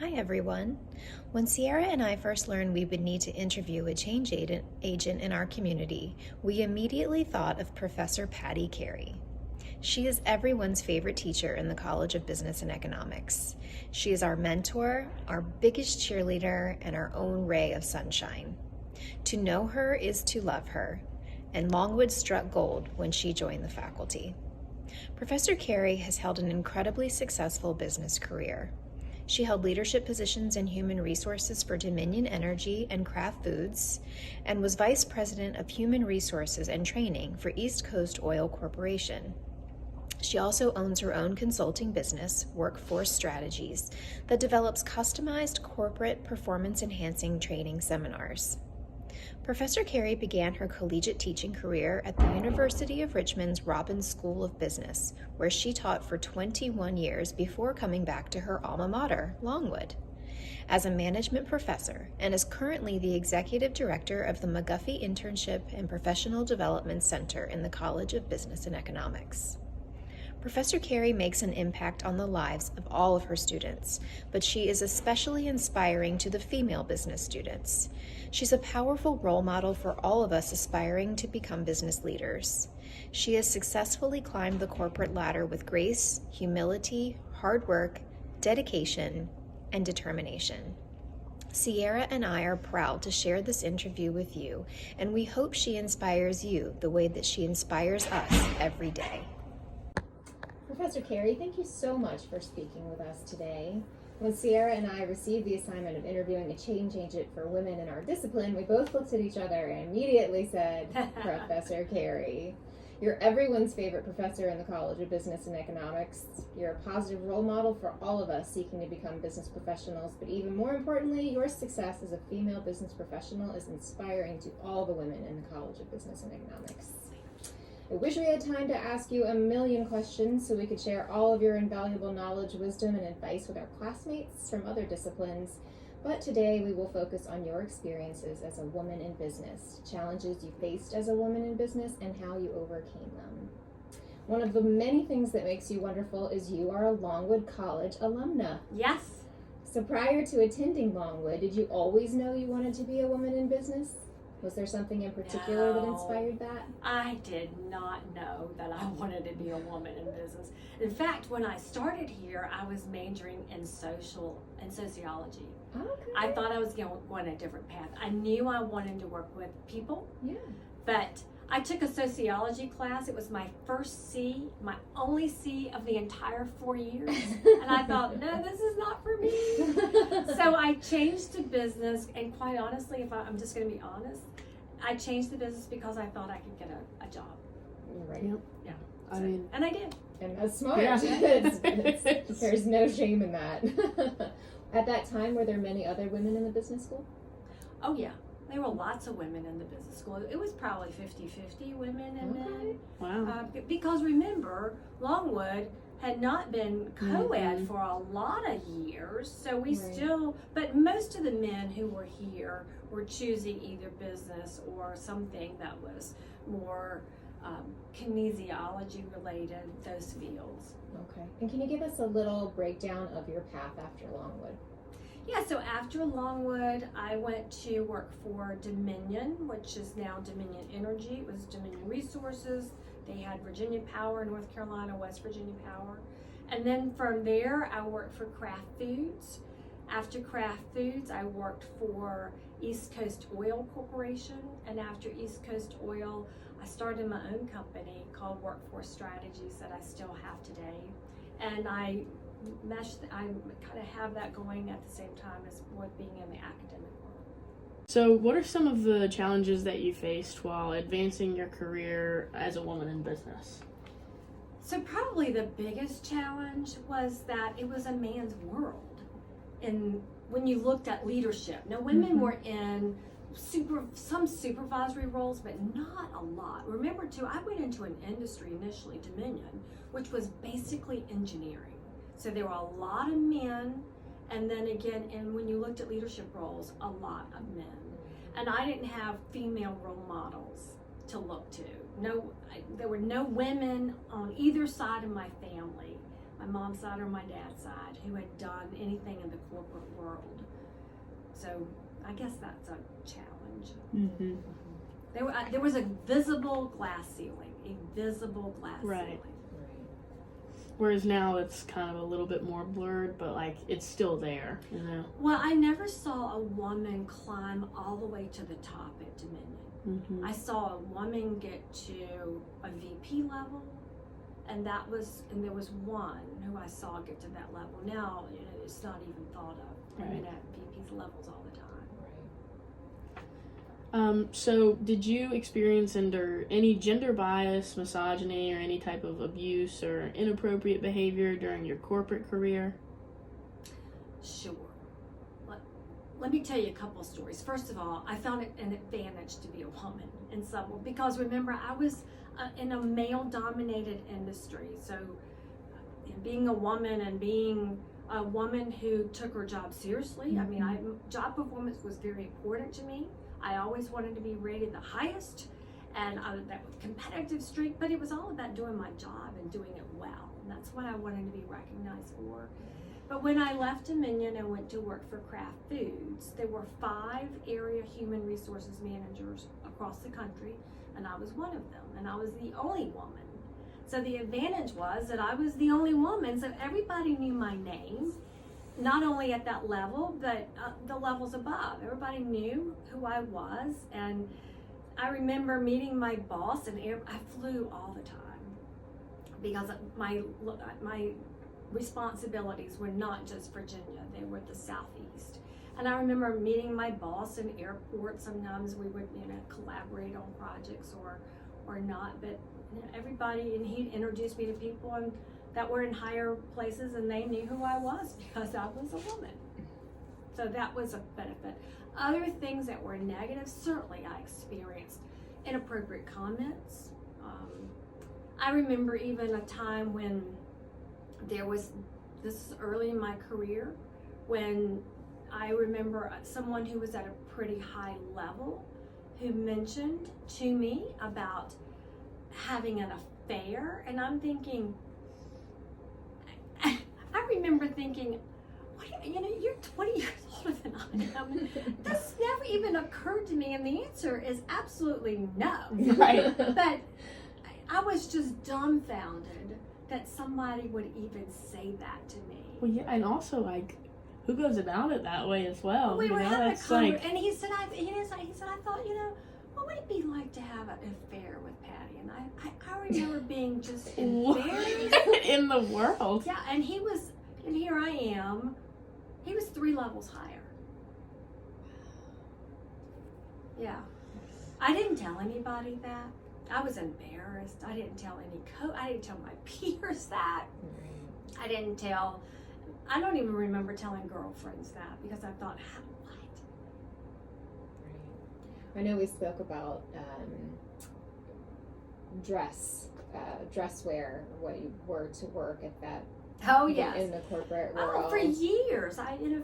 Hi everyone. When Sierra and I first learned we would need to interview a change agent in our community, we immediately thought of Professor Patti Carey. She is everyone's favorite teacher in the College of Business and Economics. She is our mentor, our biggest cheerleader, and our own ray of sunshine. To know her is to love her, and Longwood struck gold when she joined the faculty. Professor Carey has held an incredibly successful business career. She held leadership positions in human resources for Dominion Energy and Kraft Foods, and was vice president of human resources and training for East Coast Oil Corporation. She also owns her own consulting business, Workforce Strategies, that develops customized corporate performance-enhancing training seminars. Professor Carey began her collegiate teaching career at the University of Richmond's Robbins School of Business, where she taught for 21 years before coming back to her alma mater, Longwood, as a management professor, and is currently the executive director of the McGuffey Internship and Professional Development Center in the College of Business and Economics. Professor Carey makes an impact on the lives of all of her students, but she is especially inspiring to the female business students. She's a powerful role model for all of us aspiring to become business leaders. She has successfully climbed the corporate ladder with grace, humility, hard work, dedication, and determination. Sierra and I are proud to share this interview with you, and we hope she inspires you the way that she inspires us every day. Professor Carey, thank you so much for speaking with us today. When Sierra and I received the assignment of interviewing a change agent for women in our discipline, we both looked at each other and immediately said, Professor Carey. You're everyone's favorite professor in the College of Business and Economics. You're a positive role model for all of us seeking to become business professionals, but even more importantly, your success as a female business professional is inspiring to all the women in the College of Business and Economics. I wish we had time to ask you a million questions so we could share all of your invaluable knowledge, wisdom, and advice with our classmates from other disciplines. But today we will focus on your experiences as a woman in business, challenges you faced as a woman in business, and how you overcame them. One of the many things that makes you wonderful is you are a Longwood College alumna. Yes. So prior to attending Longwood, did you always know you wanted to be a woman in business? Was there something in particular that inspired that? I did not know that I wanted to be a woman in business. In fact, when I started here, I was majoring in sociology. Okay. I thought I was going a different path. I knew I wanted to work with people. Yeah. But I took a sociology class. It was my first C, my only C of the entire 4 years. And I thought, no, this is not for me. So I changed to business. And quite honestly, if I'm just going to be honest, I changed the business because I thought I could get a job. Right. Yep. Yeah. So, and I did. And that's smart. Yeah. There's no shame in that. At that time, were there many other women in the business school? Oh, yeah. There were lots of women in the business school. It was probably 50-50 women and men. Wow. Because remember, Longwood had not been co-ed for a lot of years, so we still, but most of the men who were here were choosing either business or something that was more kinesiology related, those fields. Okay. And can you give us a little breakdown of your path after Longwood? Yeah, so after Longwood, I went to work for Dominion, which is now Dominion Energy. It was Dominion Resources. They had Virginia Power, North Carolina, West Virginia Power. And then from there, I worked for Kraft Foods. After Kraft Foods, I worked for East Coast Oil Corporation. And after East Coast Oil, I started my own company called Workforce Strategies that I still have today. And I kind of have that going at the same time as with being in the academic world. So what are some of the challenges that you faced while advancing your career as a woman in business? So probably the biggest challenge was that it was a man's world. And when you looked at leadership, now women were in some supervisory roles, but not a lot. Remember too, I went into an industry initially, Dominion, which was basically engineering. So there were a lot of men, and then again, and when you looked at leadership roles, a lot of men. And I didn't have female role models to look to. There were no women on either side of my family, my mom's side or my dad's side, who had done anything in the corporate world. So I guess that's a challenge. Mm-hmm. There was a visible glass ceiling, Right. Whereas now it's kind of a little bit more blurred, but like it's still there, you know. Well, I never saw a woman climb all the way to the top at Dominion. Mm-hmm. I saw a woman get to a VP level, and there was one who I saw get to that level. Now, it's not even thought of. Right. I mean, at VP levels all the time. So did you experience any gender bias, misogyny, or any type of abuse or inappropriate behavior during your corporate career? Sure. Let me tell you a couple of stories. First of all, I found it an advantage to be a woman in some way, because remember, I was in a male-dominated industry. So being a woman and being a woman who took her job seriously, I mean, job performance was very important to me. I always wanted to be rated the highest, and that was competitive streak, but it was all about doing my job and doing it well. And that's what I wanted to be recognized for. But when I left Dominion and went to work for Kraft Foods, there were 5 area human resources managers across the country, and I was one of them, and I was the only woman. So the advantage was that I was the only woman, so everybody knew my name. Not only at that level, but the levels above. Everybody knew who I was, and I remember meeting my boss, and I flew all the time because my responsibilities were not just Virginia; they were the Southeast. And I remember meeting my boss in airports. Sometimes we would, collaborate on projects or not, but everybody, and he'd introduce me to people that were in higher places, and they knew who I was because I was a woman. So that was a benefit. Other things that were negative, certainly I experienced inappropriate comments. I remember even a time when this is early in my career, when I remember someone who was at a pretty high level who mentioned to me about having an affair, and I'm thinking, I remember thinking, you're 20 years older than I am. This never even occurred to me, and the answer is absolutely no. Right. But I was just dumbfounded that somebody would even say that to me. Well, yeah, and also, like, who goes about it that way as well? We were having a that's conversation, and he said, I thought, what would it be like to have an affair with Patty? And I remember being just embarrassed. In the world. Yeah, and here I am. He was 3 levels higher. Yeah. I didn't tell anybody that. I was embarrassed. I didn't tell I didn't tell my peers that. I don't even remember telling girlfriends that, because I thought, what? I know we spoke about dress wear, what you wore to work at that. Oh, yes. In the corporate world. Oh, for years.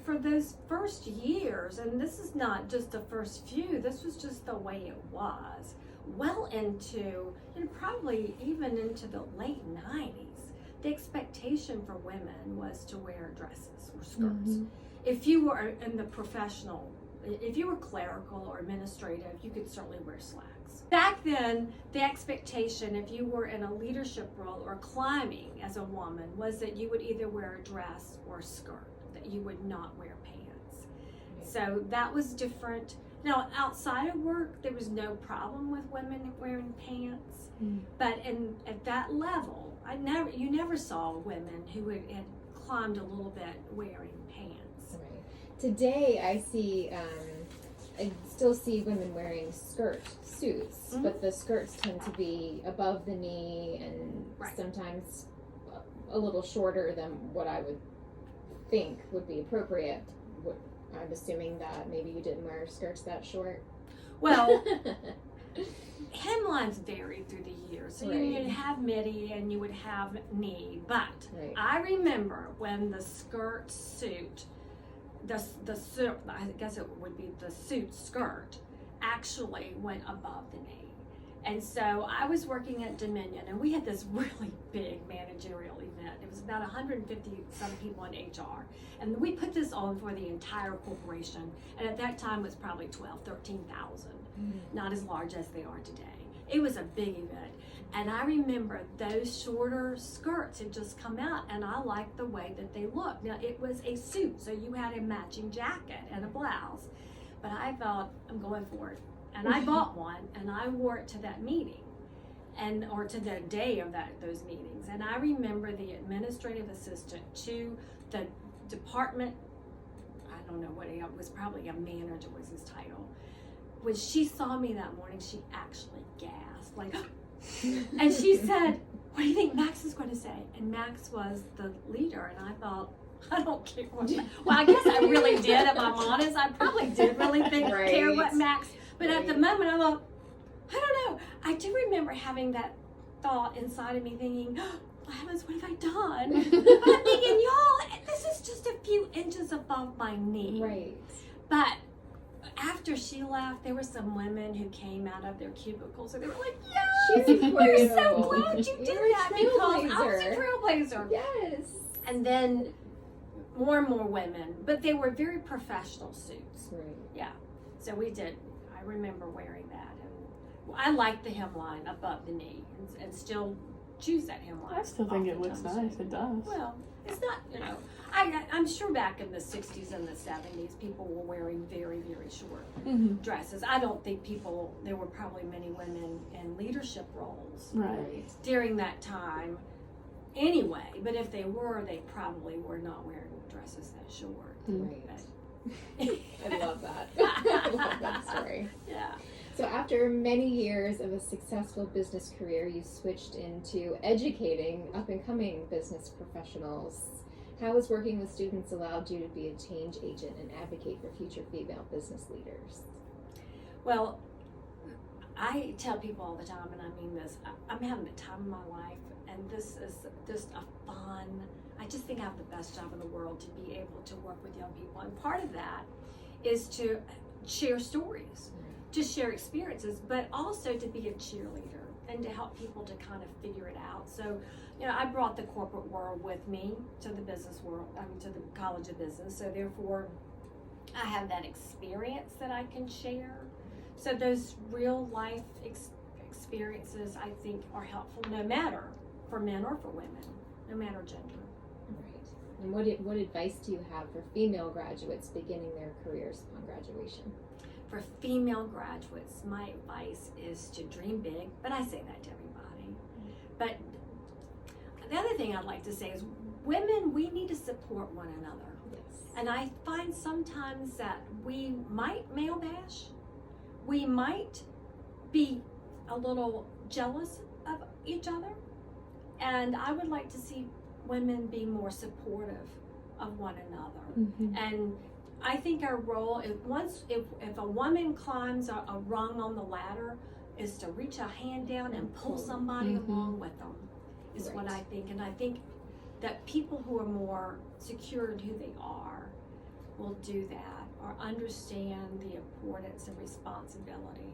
For those first years, and this is not just the first few, this was just the way it was. Well into, probably even into the late 90s, the expectation for women was to wear dresses or skirts. Mm-hmm. If you were in the professional, if you were clerical or administrative, you could certainly wear slacks. Back then, the expectation, if you were in a leadership role or climbing as a woman, was that you would either wear a dress or a skirt, that you would not wear pants. So that was different. Now, outside of work, there was no problem with women wearing pants, but at that level, you never saw women who had climbed a little bit wearing pants. Right. Today, I still see women wearing suits, but the skirts tend to be above the knee and sometimes a little shorter than what I would think would be appropriate. I'm assuming that maybe you didn't wear skirts that short. Well, hemlines varied through the years. So you would have midi and you would have knee. But I remember when the skirt suit, I guess it would be the suit skirt, actually went above the knee. And so I was working at Dominion, and we had this really big managerial event. It was about 150 some people in HR. And we put this on for the entire corporation. And at that time, it was probably 13,000, not as large as they are today. It was a big event. And I remember those shorter skirts had just come out, and I liked the way that they looked. Now, it was a suit, so you had a matching jacket and a blouse. But I thought, I'm going for it. And I bought one, and I wore it to that meeting, or to the day of those meetings. And I remember the administrative assistant to the department, I don't know what it was, probably a manager was his title. When she saw me that morning, she actually gasped, like, and she said, "What do you think Max is going to say?" And Max was the leader, and I thought, I don't care what. Well, I guess I really did. If I'm honest, I probably did really care what Max. But at the moment, I thought, I don't know. I do remember having that thought inside of me, thinking, "Oh, heavens, what have I done?" But I'm thinking, y'all, this is just a few inches above my knee. Right. But after she left, there were some women who came out of their cubicles, and they were like, "Yes, we're so glad you did that because I was a trailblazer." Yes. And then more and more women, but they were very professional suits. Right. Yeah. So we did. I remember wearing that, and I like the hemline above the knee, and still choose that hemline. I still think it looks nice. It does. Well, it's not, I'm sure back in the 60s and the 70s, people were wearing very, very short dresses. I don't think there were probably many women in leadership roles Right. during that time anyway, but if they were, they probably were not wearing dresses that short. Right. I love that. I love that story. Yeah. So after many years of a successful business career, you switched into educating up-and-coming business professionals. How has working with students allowed you to be a change agent and advocate for future female business leaders? Well, I tell people all the time, and I mean this, I'm having the time of my life, and this is just a fun, I just think I have the best job in the world to be able to work with young people. And part of that is to share stories, to share experiences, but also to be a cheerleader and to help people to kind of figure it out. So, I brought the corporate world with me to the business world, to the College of Business. So therefore, I have that experience that I can share. So those real life experiences, I think, are helpful no matter for men or for women, no matter gender. Right. And what advice do you have for female graduates beginning their careers upon graduation? For female graduates, my advice is to dream big, but I say that to everybody. But the other thing I'd like to say is women, we need to support one another. Yes. And I find sometimes that we might male bash, we might be a little jealous of each other, and I would like to see women be more supportive of one another. And I think our role is if a woman climbs a rung on the ladder, is to reach a hand down and pull somebody along with them, is what I think. And I think that people who are more secure in who they are will do that, or understand the importance and responsibility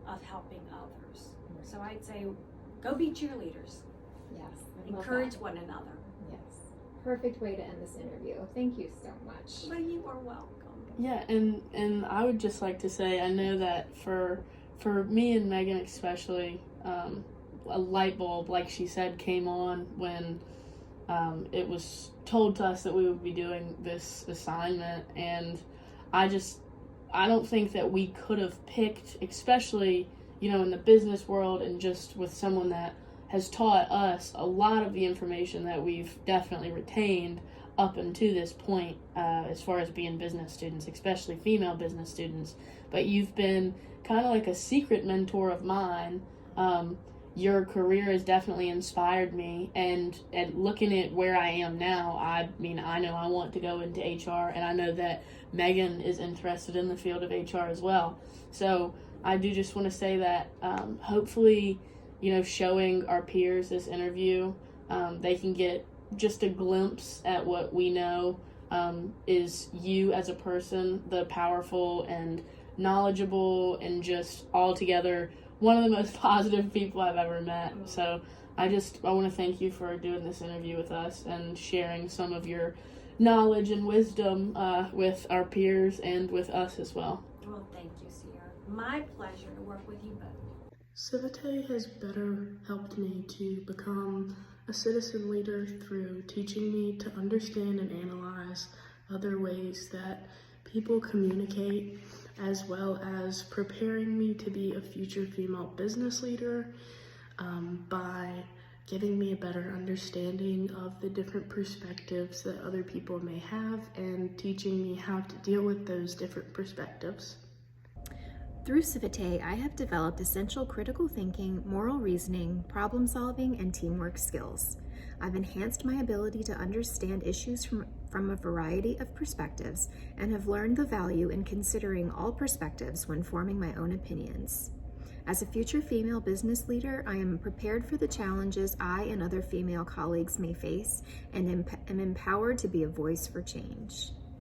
of helping others. So I'd say, go be cheerleaders. Yes. Encourage one another. Yes. Perfect way to end this interview. Thank you so much. Well, you are welcome. Yeah, and I would just like to say, I know that for me and Megan especially, a light bulb, like she said, came on when it was told to us that we would be doing this assignment, and I don't think that we could have picked, especially, in the business world and just with someone that has taught us a lot of the information that we've definitely retained up until this point, as far as being business students, especially female business students. But you've been kind of like a secret mentor of mine. Your career has definitely inspired me, and looking at where I am now, I know I want to go into HR, and I know that Megan is interested in the field of HR as well. So I do just want to say that hopefully, showing our peers this interview, they can get just a glimpse at what we know is you as a person, the powerful and knowledgeable and just altogether one of the most positive people I've ever met. So I want to thank you for doing this interview with us and sharing some of your knowledge and wisdom with our peers and with us as well. Well, thank you, Sierra. My pleasure to work with you both. Civite has better helped me to become a citizen leader through teaching me to understand and analyze other ways that people communicate, as well as preparing me to be a future female business leader by giving me a better understanding of the different perspectives that other people may have and teaching me how to deal with those different perspectives. Through Civite, I have developed essential critical thinking, moral reasoning, problem solving, and teamwork skills. I've enhanced my ability to understand issues from a variety of perspectives and have learned the value in considering all perspectives when forming my own opinions. As a future female business leader, I am prepared for the challenges I and other female colleagues may face and am empowered to be a voice for change.